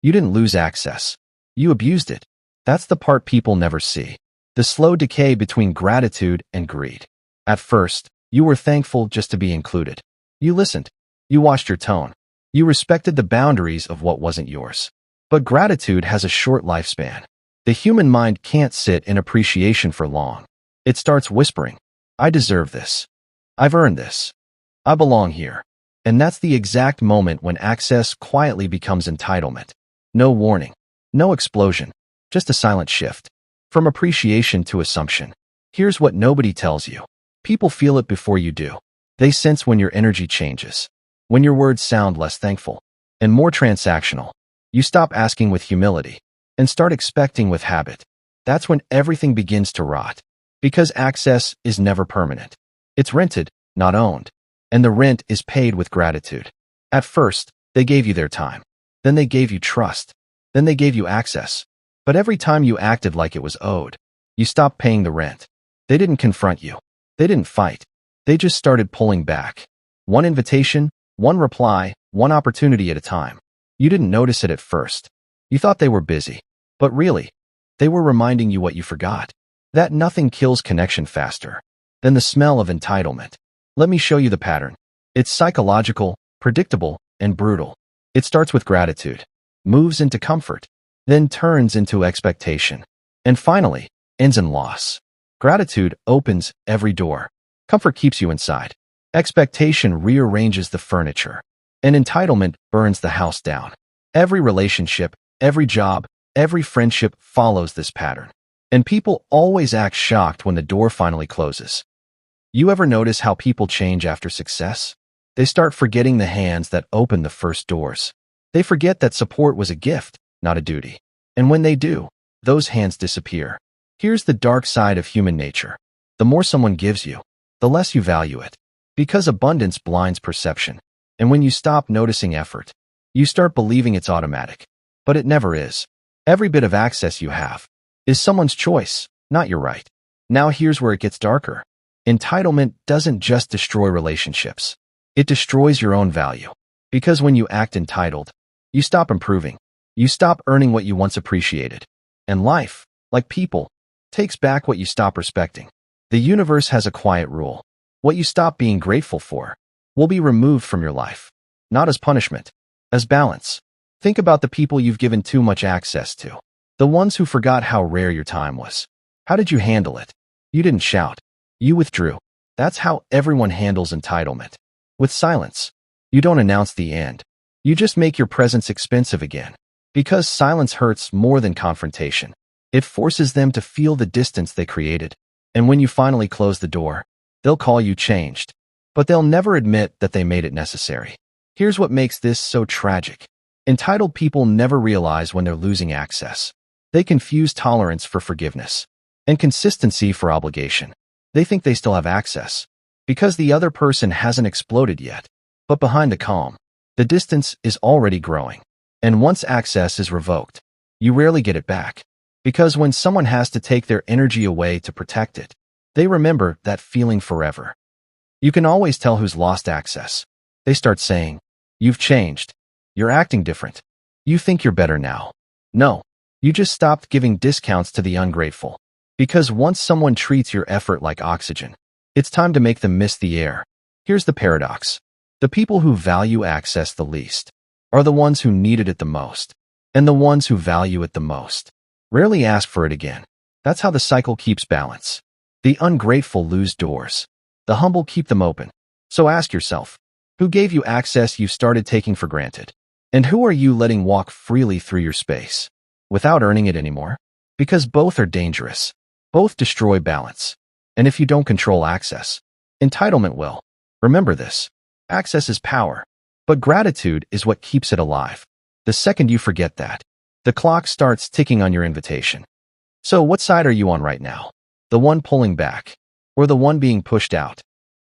You didn't lose access. You abused it. That's the part people never see. The slow decay between gratitude and greed. At first, you were thankful just to be included. You listened. You watched your tone. You respected the boundaries of what wasn't yours. But gratitude has a short lifespan. The human mind can't sit in appreciation for long. It starts whispering, I deserve this. I've earned this. I belong here. And that's the exact moment when access quietly becomes entitlement. No warning. No explosion. Just a silent shift. From appreciation to assumption. Here's what nobody tells you. People feel it before you do. They sense when your energy changes. When your words sound less thankful and more transactional. You stop asking with humility and start expecting with habit. That's when everything begins to rot. Because access is never permanent. It's rented, not owned. And the rent is paid with gratitude. At first, they gave you their time. Then they gave you trust. Then they gave you access. But every time you acted like it was owed, you stopped paying the rent. They didn't confront you. They didn't fight. They just started pulling back. One invitation, one reply, one opportunity at a time. You didn't notice it at first. You thought they were busy. But really, they were reminding you what you forgot. That nothing kills connection faster than the smell of entitlement. Let me show you the pattern. It's psychological, predictable, and brutal. It starts with gratitude, moves into comfort, then turns into expectation, and finally, ends in loss. Gratitude opens every door. Comfort keeps you inside. Expectation rearranges the furniture. And entitlement burns the house down. Every relationship, every job, every friendship follows this pattern. And people always act shocked when the door finally closes. You ever notice how people change after success? They start forgetting the hands that opened the first doors. They forget that support was a gift, not a duty. And when they do, those hands disappear. Here's the dark side of human nature. The more someone gives you, the less you value it. Because abundance blinds perception. And when you stop noticing effort, you start believing it's automatic. But it never is. Every bit of access you have is someone's choice, not your right. Now here's where it gets darker. Entitlement doesn't just destroy relationships. It destroys your own value. Because when you act entitled, you stop improving. You stop earning what you once appreciated. And life, like people, takes back what you stop respecting. The universe has a quiet rule. What you stop being grateful for will be removed from your life. Not as punishment, as balance. Think about the people you've given too much access to. The ones who forgot how rare your time was. How did you handle it? You didn't shout. You withdrew. That's how everyone handles entitlement. With silence. You don't announce the end. You just make your presence expensive again. Because silence hurts more than confrontation. It forces them to feel the distance they created. And when you finally close the door, they'll call you changed. But they'll never admit that they made it necessary. Here's what makes this so tragic. Entitled people never realize when they're losing access. They confuse tolerance for forgiveness and consistency for obligation. They think they still have access because the other person hasn't exploded yet. But behind the calm, the distance is already growing. And once access is revoked, you rarely get it back. Because when someone has to take their energy away to protect it, they remember that feeling forever. You can always tell who's lost access. They start saying, "You've changed. You're acting different. You think you're better now." No, you just stopped giving discounts to the ungrateful. Because once someone treats your effort like oxygen, it's time to make them miss the air. Here's the paradox. The people who value access the least are the ones who needed it the most. And the ones who value it the most rarely ask for it again. That's how the cycle keeps balance. The ungrateful lose doors. The humble keep them open. So ask yourself, who gave you access you started taking for granted? And who are you letting walk freely through your space without earning it anymore? Because both are dangerous. Both destroy balance. And if you don't control access, entitlement will. Remember this. Access is power, but gratitude is what keeps it alive. The second you forget that, the clock starts ticking on your invitation. So what side are you on right now? The one pulling back, or the one being pushed out?